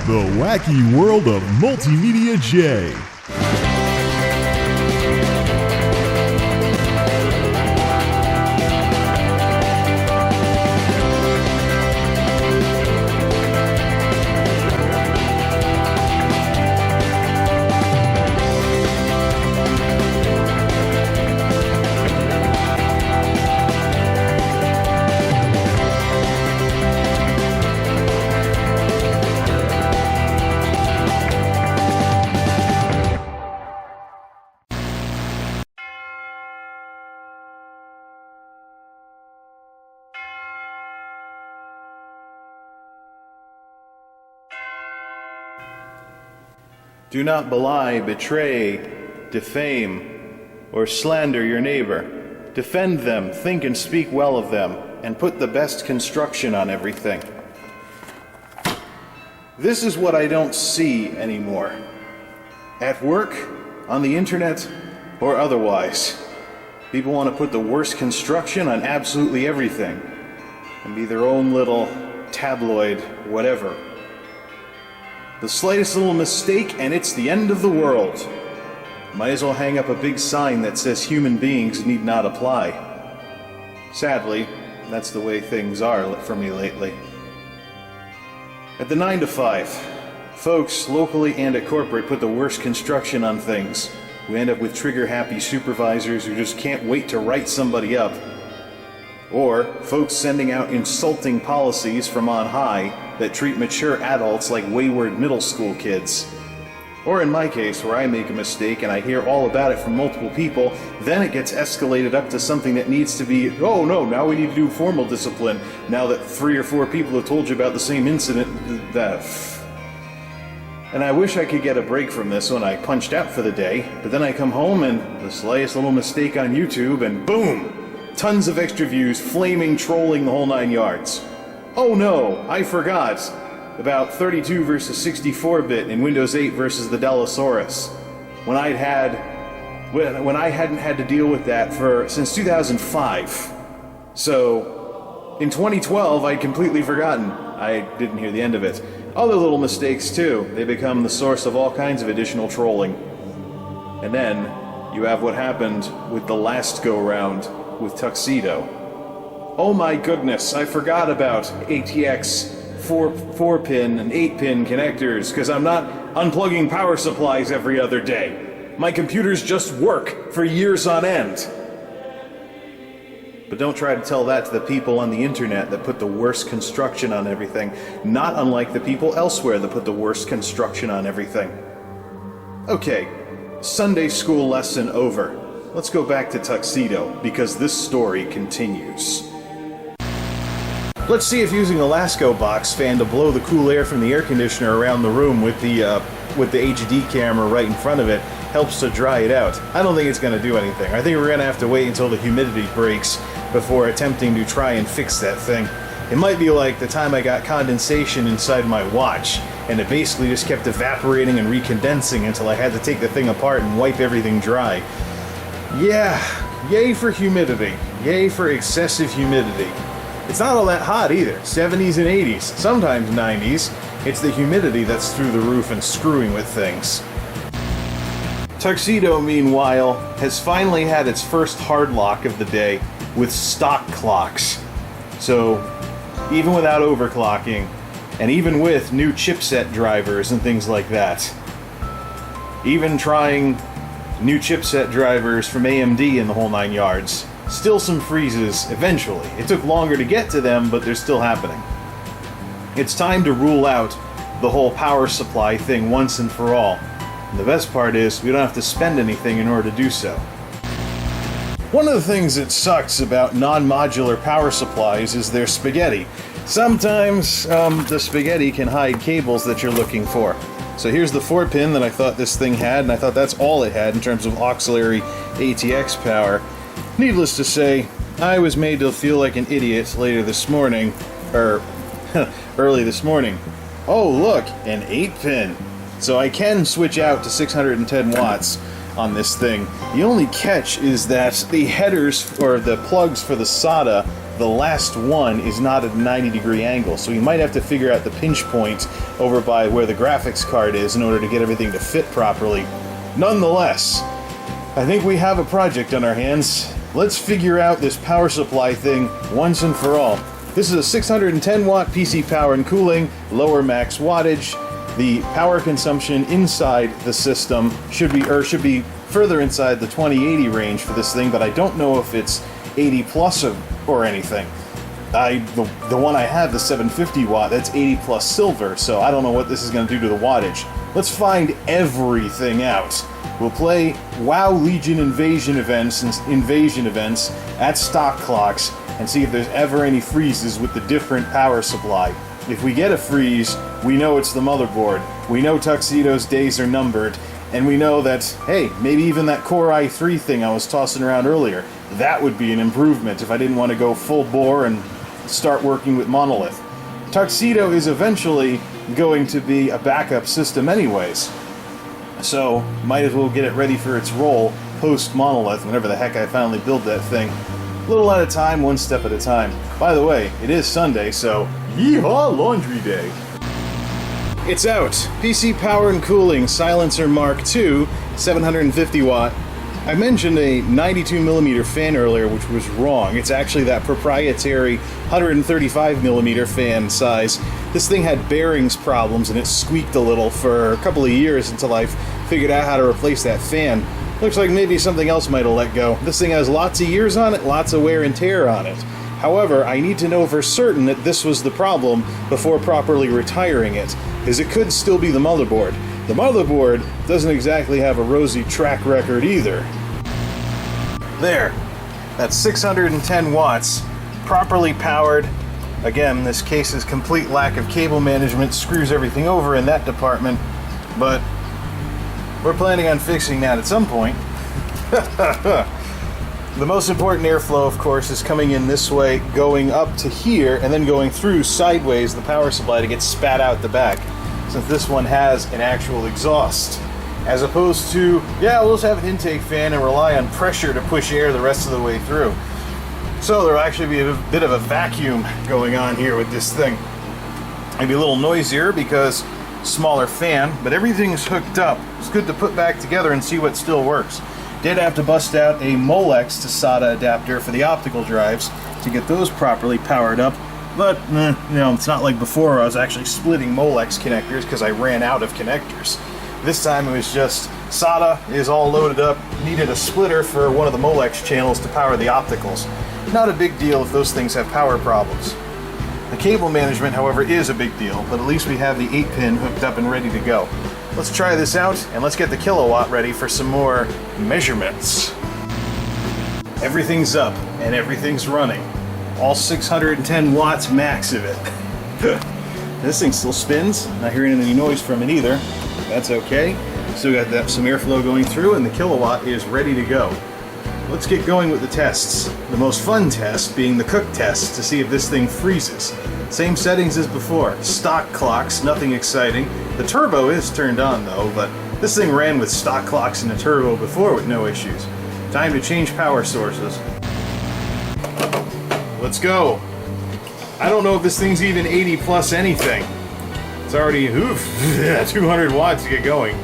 The wacky world of MultimediaJay. Do not belie, betray, defame, or slander your neighbor. Defend them, think and speak well of them, and put the best construction on everything. This is what I don't see anymore. At work, on the internet, or otherwise. People want to put the worst construction on absolutely everything, and be their own little tabloid whatever. The slightest little mistake and it's the end of the world. Might as well hang up a big sign that says human beings need not apply. Sadly, that's the way things are for me lately. At the 9 to 5, folks locally and at corporate put the worst construction on things. We end up with trigger-happy supervisors who just can't wait to write somebody up. Or folks sending out insulting policies from on high that treat mature adults like wayward middle school kids. Or in my case, where I make a mistake and I hear all about it from multiple people, then it gets escalated up to something that needs to be, oh no, now we need to do formal discipline, now that 3 or 4 people have told you about the same incident. And I wish I could get a break from this when I punched out for the day, but then I come home and the slightest little mistake on YouTube and boom! Tons of extra views, flaming, trolling the whole 9 yards. Oh no, I forgot about 32 versus 64-bit in Windows 8 versus the Delosaurus. When I hadn't had to deal with that since 2005. So, in 2012, I'd completely forgotten. I didn't hear the end of it. Other little mistakes too. They become the source of all kinds of additional trolling. And then, you have what happened with the last go-round with Tuxedo. Oh my goodness, I forgot about ATX 4-pin and 8-pin connectors because I'm not unplugging power supplies every other day. My computers just work for years on end. But don't try to tell that to the people on the internet that put the worst construction on everything, not unlike the people elsewhere that put the worst construction on everything. Okay, Sunday school lesson over. Let's go back to Tuxedo, because this story continues. Let's see if using a Lasco box fan to blow the cool air from the air conditioner around the room with the HD camera right in front of it helps to dry it out. I don't think it's going to do anything. I think we're going to have to wait until the humidity breaks before attempting to try and fix that thing. It might be like the time I got condensation inside my watch, and it basically just kept evaporating and recondensing until I had to take the thing apart and wipe everything dry. Yeah, yay for humidity. Yay for excessive humidity. It's not all that hot either. 70s and 80s, sometimes 90s. It's the humidity that's through the roof and screwing with things. Tuxedo, meanwhile, has finally had its first hard lock of the day with stock clocks. So, even without overclocking, and even with new chipset drivers and things like that. Even trying new chipset drivers from AMD in the whole 9 yards. Still some freezes eventually. It took longer to get to them, but they're still happening. It's time to rule out the whole power supply thing once and for all. And the best part is, we don't have to spend anything in order to do so. One of the things that sucks about non-modular power supplies is their spaghetti. Sometimes the spaghetti can hide cables that you're looking for. So here's the 4-pin that I thought this thing had, and I thought that's all it had in terms of auxiliary ATX power. Needless to say, I was made to feel like an idiot later this morning, early this morning. Oh look, an 8-pin. So I can switch out to 610 watts on this thing. The only catch is that the headers, or the plugs for the SATA, the last one is not at a 90-degree angle, so you might have to figure out the pinch point over by where the graphics card is in order to get everything to fit properly. Nonetheless, I think we have a project on our hands. Let's figure out this power supply thing once and for all. This is a 610 watt PC power and cooling, lower max wattage. The power consumption inside the system should be further inside the 2080 range for this thing, but I don't know if it's 80 plus or anything. The one I have, the 750 watt, that's 80 plus silver, so I don't know what this is going to do to the wattage. Let's find everything out. We'll play WoW Legion invasion events at stock clocks and see if there's ever any freezes with the different power supply. If we get a freeze, we know it's the motherboard. We know Tuxedo's days are numbered, and we know that, hey, maybe even that Core i3 thing I was tossing around earlier, that would be an improvement if I didn't want to go full bore and start working with Monolith. Tuxedo is eventually going to be a backup system anyways, so might as well get it ready for its role post-Monolith, whenever the heck I finally build that thing. A little at a time, one step at a time. By the way, it is Sunday, so yeehaw laundry day! It's out! PC Power and Cooling Silencer Mark II, 750 watt. I mentioned a 92mm fan earlier, which was wrong. It's actually that proprietary 135mm fan size. This thing had bearings problems and it squeaked a little for a couple of years until I figured out how to replace that fan. Looks like maybe something else might have let go. This thing has lots of years on it, lots of wear and tear on it. However, I need to know for certain that this was the problem before properly retiring it, because it could still be the motherboard. The motherboard doesn't exactly have a rosy track record either. There. That's 610 watts, properly powered. Again, this case's complete lack of cable management screws everything over in that department, but we're planning on fixing that at some point. The most important airflow, of course, is coming in this way, going up to here, and then going through sideways the power supply to get spat out the back, since this one has an actual exhaust. As opposed to, yeah, we'll just have an intake fan and rely on pressure to push air the rest of the way through. So there'll actually be a bit of a vacuum going on here with this thing. Maybe a little noisier because smaller fan, but everything's hooked up. It's good to put back together and see what still works. Did have to bust out a Molex to SATA adapter for the optical drives to get those properly powered up, but it's not like before I was actually splitting Molex connectors because I ran out of connectors. This time it was just SATA is all loaded up, needed a splitter for one of the Molex channels to power the opticals. Not a big deal if those things have power problems. The cable management, however, is a big deal, but at least we have the 8-pin hooked up and ready to go. Let's try this out, and let's get the kilowatt ready for some more measurements. Everything's up, and everything's running. All 610 watts max of it. This thing still spins, not hearing any noise from it either. That's okay. Still got some airflow going through, and the kilowatt is ready to go. Let's get going with the tests. The most fun test being the cook test to see if this thing freezes. Same settings as before. Stock clocks, nothing exciting. The turbo is turned on though, but this thing ran with stock clocks and a turbo before with no issues. Time to change power sources. Let's go. I don't know if this thing's even 80 plus anything. It's already 200 watts to get going.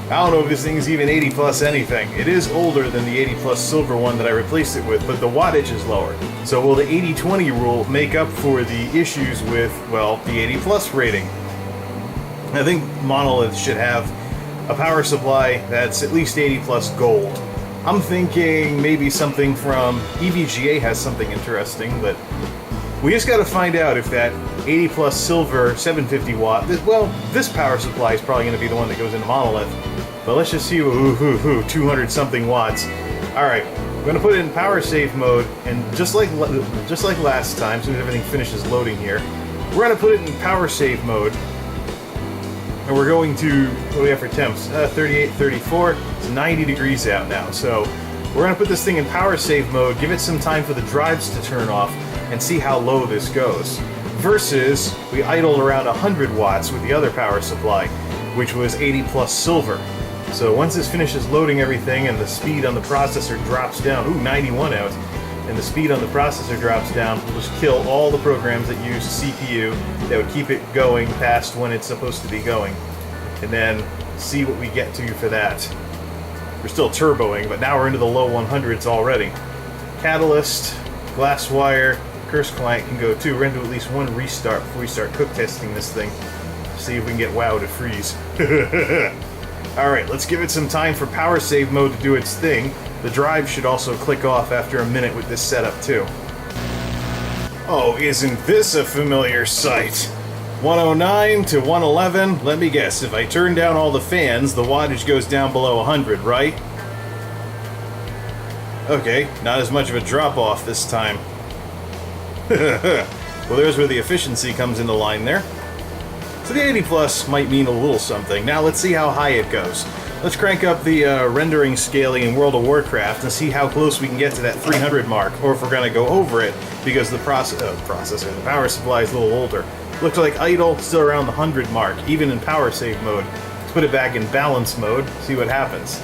I don't know if this thing is even 80 plus anything. It is older than the 80 plus silver one that I replaced it with, but the wattage is lower. So will the 80-20 rule make up for the issues with, well, the 80 plus rating? I think Monolith should have a power supply that's at least 80 plus gold. I'm thinking maybe something from EVGA has something interesting, but we just got to find out if that 80 plus silver 750 watt, well, this power supply is probably going to be the one that goes into Monolith. But let's just see, 200 something watts. Alright, I'm going to put it in power save mode, and just like last time, as soon as everything finishes loading here, we're going to put it in power save mode. And we're going to, what do we have for temps? 38, 34, it's 90 degrees out now. So we're going to put this thing in power save mode, give it some time for the drives to turn off, and see how low this goes. Versus, we idled around 100 watts with the other power supply, which was 80 plus silver. So once this finishes loading everything and the speed on the processor drops down, 91 out, and the speed on the processor drops down, we'll just kill all the programs that use CPU that would keep it going past when it's supposed to be going. And then see what we get to for that. We're still turboing, but now we're into the low 100s already. Catalyst, Glasswire, Curse Client can go too. We're going to do at least one restart before we start cook testing this thing. See if we can get WoW to freeze. Alright, let's give it some time for power save mode to do its thing. The drive should also click off after a minute with this setup too. Oh, isn't this a familiar sight? 109 to 111, let me guess, if I turn down all the fans, the wattage goes down below 100, right? Okay, not as much of a drop-off this time. Well, there's where the efficiency comes into line there. So the 80 plus might mean a little something. Now let's see how high it goes. Let's crank up the rendering scaling in World of Warcraft and see how close we can get to that 300 mark, or if we're going to go over it because the processor, the power supply is a little older. Looks like idle, still around the 100 mark, even in power save mode. Let's put it back in balance mode, see what happens.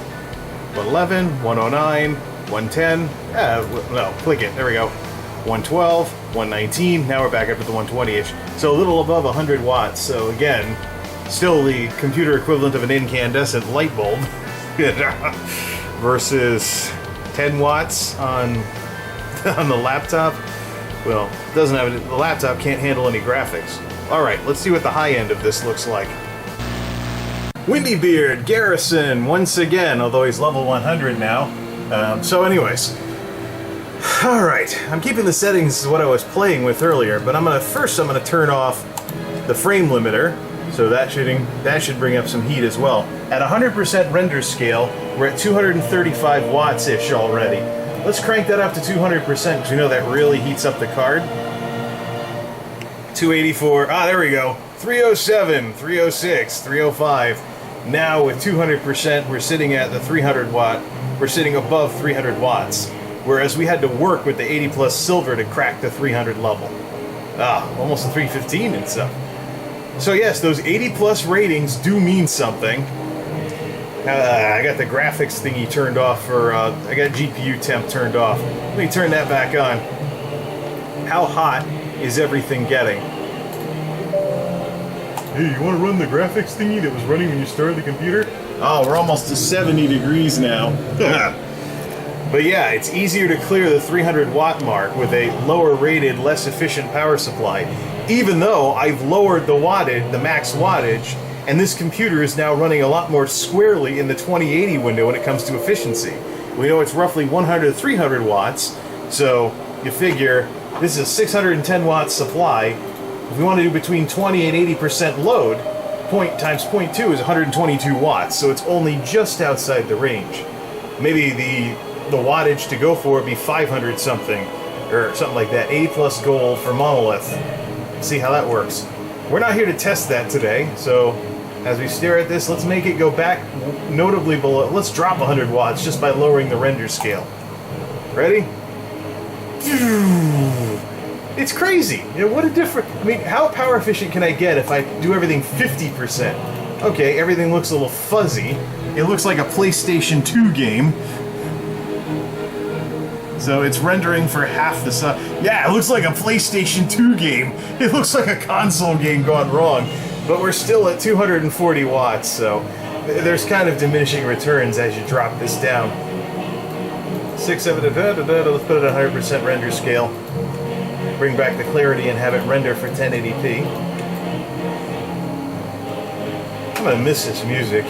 111, 109, 110, no, click it, there we go. 112, 119, now we're back up to the 120-ish. So a little above 100 watts, so again, still the computer equivalent of an incandescent light bulb. Versus 10 watts on the laptop. Well, it doesn't have it, the laptop can't handle any graphics. Alright, let's see what the high end of this looks like. Windybeard, Garrison, once again, although he's level 100 now. So anyways. Alright, I'm keeping the settings what I was playing with earlier, but I'm gonna turn off the frame limiter, so that should bring up some heat as well. At 100% render scale, we're at 235 watts-ish already. Let's crank that up to 200% because we know that really heats up the card. 284, there we go. 307, 306, 305. Now with 200%, we're sitting at the 300 watt. We're sitting above 300 watts. Whereas we had to work with the 80 plus silver to crack the 300 level. Almost a 315 and stuff. So yes, those 80 plus ratings do mean something. I got the graphics thingy turned off for, I got GPU temp turned off. Let me turn that back on. How hot is everything getting? Hey, you want to run the graphics thingy that was running when you started the computer? Oh, we're almost to 70 degrees now. But yeah, it's easier to clear the 300 watt mark with a lower rated, less efficient power supply. Even though I've lowered the wattage, the max wattage, and this computer is now running a lot more squarely in the 2080 window when it comes to efficiency. We know it's roughly 100 to 300 watts, so you figure this is a 610 watt supply. If we want to do between 20 and 80% load, point times 0.2 is 122 watts, so it's only just outside the range. Maybe the wattage to go for would be 500 something, or something like that. 80 plus gold for monolith. See how that works. We're not here to test that today, so as we stare at this, let's make it go back notably below. Let's drop 100 watts just by lowering the render scale. Ready? It's crazy. You know, what a difference. I mean, how power efficient can I get if I do everything 50%? Okay, everything looks a little fuzzy. It looks like a PlayStation 2 game. So it's rendering for half the size. Yeah, it looks like a PlayStation 2 game. It looks like a console game gone wrong. But we're still at 240 watts, so there's kind of diminishing returns as you drop this down. 6, 7, let's put it at 100% render scale. Bring back the clarity and have it render for 1080p. I'm gonna miss this music.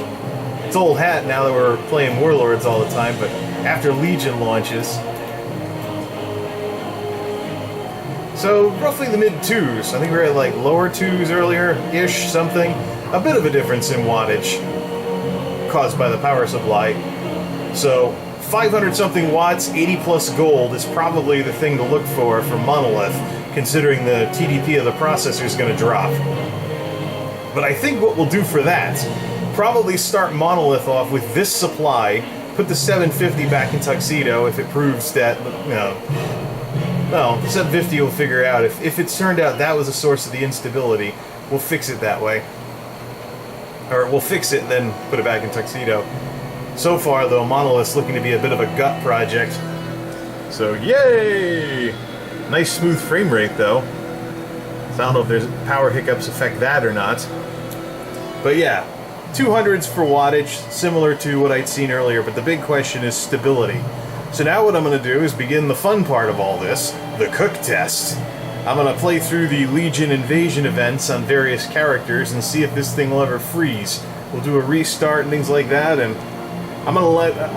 It's old hat now that we're playing Warlords all the time, but after Legion launches. So, roughly the mid-2s. I think we were at like lower 2s earlier-ish, something. A bit of a difference in wattage caused by the power supply. So, 500-something watts, 80 plus gold is probably the thing to look for monolith, considering the TDP of the processor is going to drop. But I think what we'll do for that, probably start monolith off with this supply, put the 750 back in Tuxedo if it proves that, you know, well, the 750 will figure out. If it's turned out that was a source of the instability, we'll fix it that way. Or we'll fix it and then put it back in Tuxedo. So far, though, Monolith's looking to be a bit of a gut project. So, yay! Nice smooth frame rate, though. So I don't know if there's power hiccups affect that or not. But yeah, 200s for wattage, similar to what I'd seen earlier, but the big question is stability. So now what I'm going to do is begin the fun part of all this, the cook test. I'm going to play through the Legion invasion events on various characters and see if this thing will ever freeze. We'll do a restart and things like that, and I'm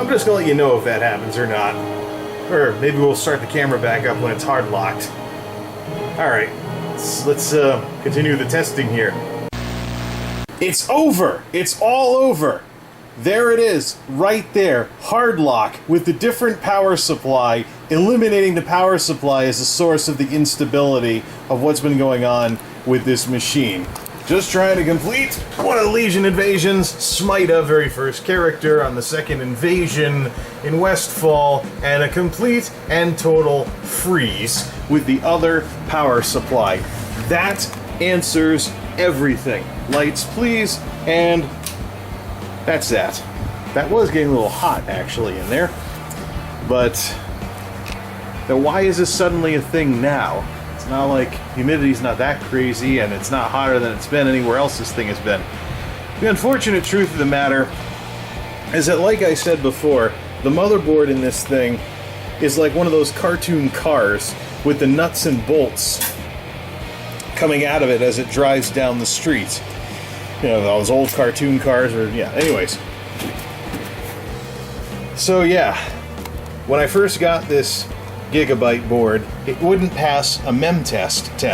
just going to let you know if that happens or not. Or maybe we'll start the camera back up when it's hard locked. Alright, let's continue the testing here. It's over! It's all over! There it is, right there, hard lock, with the different power supply, eliminating the power supply as a source of the instability of what's been going on with this machine. Just trying to complete one of the Legion invasions, smite a very first character on the second invasion in Westfall, and a complete and total freeze with the other power supply. That answers everything. Lights, please, and that's that. That was getting a little hot, actually, in there. But now why is this suddenly a thing now? It's not like humidity's not that crazy, and it's not hotter than it's been anywhere else this thing has been. The unfortunate truth of the matter is that, like I said before, the motherboard in this thing is like one of those cartoon cars with the nuts and bolts coming out of it as it drives down the street. You know, those old cartoon cars, or, yeah, anyways. So, yeah, when I first got this Gigabyte board, it wouldn't pass a mem test. There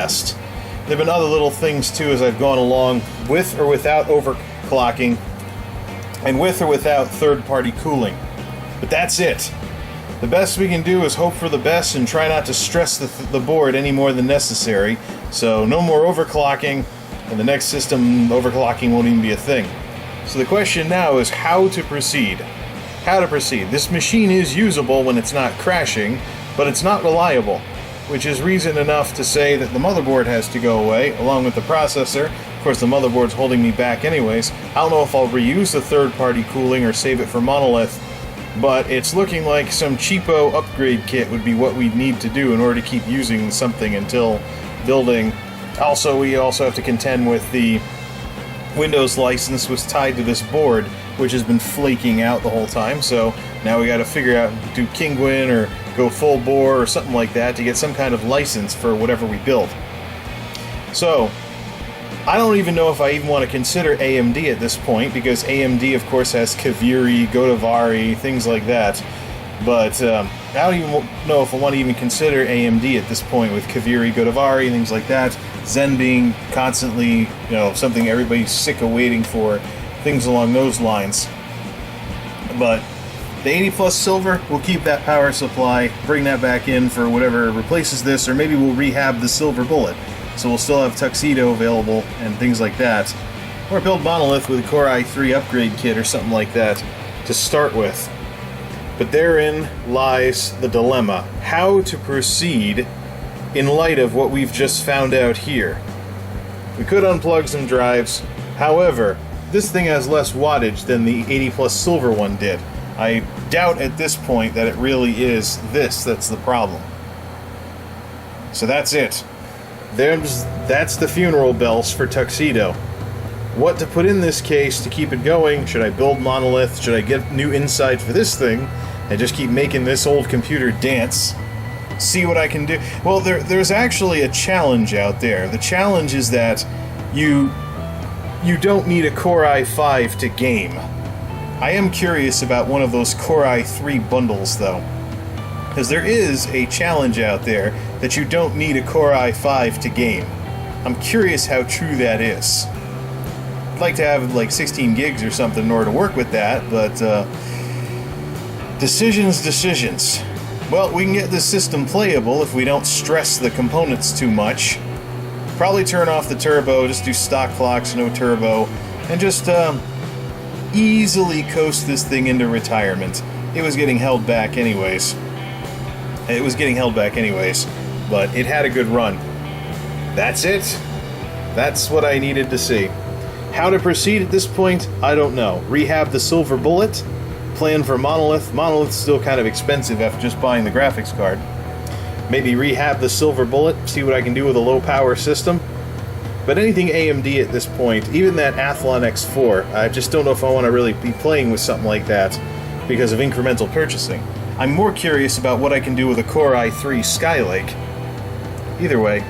have been other little things, too, as I've gone along, with or without overclocking, and with or without third-party cooling. But that's it. The best we can do is hope for the best and try not to stress the board any more than necessary. So, no more overclocking. And the next system, overclocking won't even be a thing. So the question now is how to proceed. How to proceed. This machine is usable when it's not crashing, but it's not reliable, which is reason enough to say that the motherboard has to go away, along with the processor. Of course, the motherboard's holding me back anyways. I don't know if I'll reuse the third-party cooling or save it for Monolith, but it's looking like some cheapo upgrade kit would be what we'd need to do in order to keep using something until building. Also, we also have to contend with the Windows license was tied to this board, which has been flaking out the whole time, so now we got to figure out, do Kinguin or go full bore or something like that to get some kind of license for whatever we build. So, I don't even know if I even want to consider AMD at this point, because AMD, of course, has Kaviri, Godavari, things like that. But I don't even know if I want to even consider AMD at this point with Kaviri, Godavari, things like that. Zen being constantly, something everybody's sick of waiting for, things along those lines. But the 80 plus silver, we'll keep that power supply, bring that back in for whatever replaces this, or maybe we'll rehab the silver bullet. So we'll still have Tuxedo available and things like that. Or build Monolith with a Core i3 upgrade kit or something like that to start with. But therein lies the dilemma. How to proceed in light of what we've just found out here. We could unplug some drives. However, this thing has less wattage than the 80 plus silver one did. I doubt at this point that it really is this that's the problem. So that's it. That's the funeral bells for Tuxedo. What to put in this case to keep it going? Should I build Monolith? Should I get new inside for this thing and just keep making this old computer dance? See what I can do? Well, there's actually a challenge out there. The challenge is that you don't need a Core i5 to game. I am curious about one of those Core i3 bundles, though. Because there is a challenge out there that you don't need a Core i5 to game. I'm curious how true that is. I'd like to have like 16 gigs or something in order to work with that, but decisions. Well, we can get this system playable if we don't stress the components too much. Probably turn off the turbo, just do stock clocks, no turbo, and just easily coast this thing into retirement. It was getting held back anyways. But it had a good run. That's it. That's what I needed to see. How to proceed at this point, I don't know. Rehab the silver bullet? plan for Monolith. Monolith's still kind of expensive after just buying the graphics card. Maybe rehab the Silver Bullet, see what I can do with a low power system. But anything AMD at this point, even that Athlon X4, I just don't know if I want to really be playing with something like that because of incremental purchasing. I'm more curious about what I can do with a Core i3 Skylake. Either way.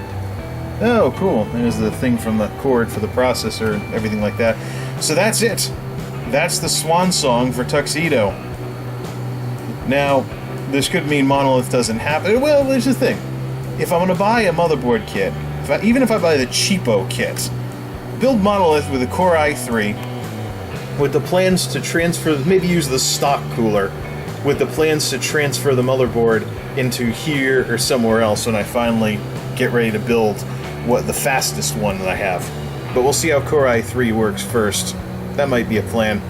Oh, cool. There's the thing from the cord for the processor and everything like that. So that's it. That's the swan song for Tuxedo. Now, this could mean Monolith doesn't happen. Well, there's the thing. If I'm going to buy a motherboard kit, even if I buy the cheapo kit, build Monolith with a Core i3 with the plans to transfer, maybe use the stock cooler, with the plans to transfer the motherboard into here or somewhere else when I finally get ready to build the fastest one that I have. But we'll see how Core i3 works first. That might be a plan.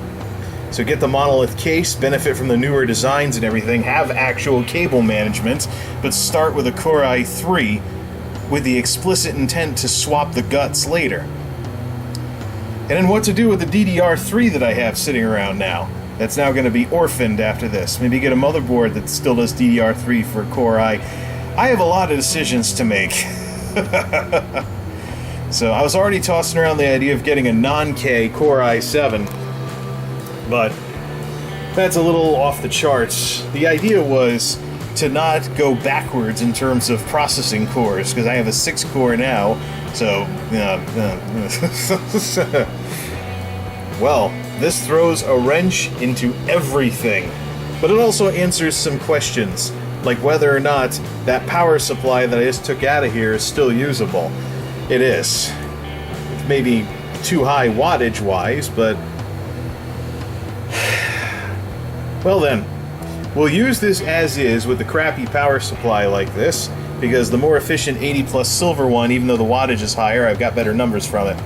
So get the Monolith case, benefit from the newer designs and everything, have actual cable management, but start with a Core i3 with the explicit intent to swap the guts later. And then what to do with the DDR3 that I have sitting around now. That's now going to be orphaned after this. Maybe get a motherboard that still does DDR3 for Core i. I have a lot of decisions to make. So I was already tossing around the idea of getting a non-K Core i7, but that's a little off the charts. The idea was to not go backwards in terms of processing cores, because I have a 6-core now, so... Well, this throws a wrench into everything, but it also answers some questions, like whether or not that power supply that I just took out of here is still usable. It is. It's maybe too high wattage-wise, but... Well then, we'll use this as is with the crappy power supply like this, because the more efficient 80 plus silver one, even though the wattage is higher, I've got better numbers from it.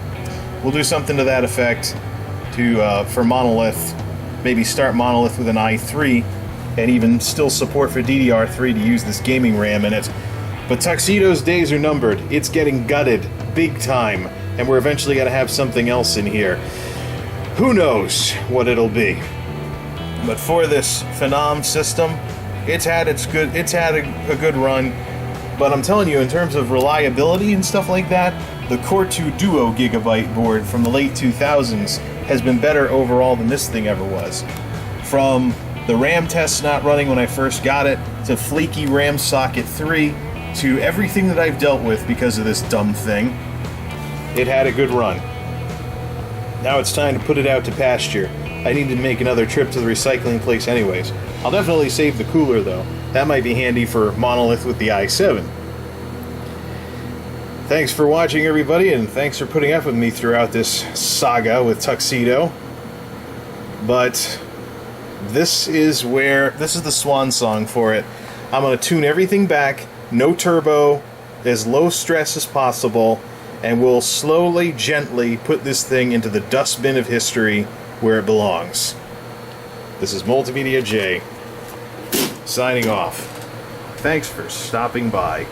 We'll do something to that effect for Monolith. Maybe start Monolith with an i3, and even still support for DDR3 to use this gaming RAM in it. But Tuxedo's days are numbered. It's getting gutted, big time, and we're eventually going to have something else in here. Who knows what it'll be? But for this Phenom system, it's had a good run. But I'm telling you, in terms of reliability and stuff like that, the Core 2 Duo Gigabyte board from the late 2000s has been better overall than this thing ever was. From the RAM tests not running when I first got it, to flaky RAM socket 3, to everything that I've dealt with because of this dumb thing, it had a good run. Now it's time to put it out to pasture. I need to make another trip to the recycling place anyways. I'll definitely save the cooler though. That might be handy for Monolith with the i7. Thanks for watching, everybody, and thanks for putting up with me throughout this saga with Tuxedo. But this is the swan song for it. I'm going to tune everything back, no turbo, as low stress as possible, and we'll slowly, gently put this thing into the dustbin of history where it belongs. This is MultimediaJay, signing off. Thanks for stopping by.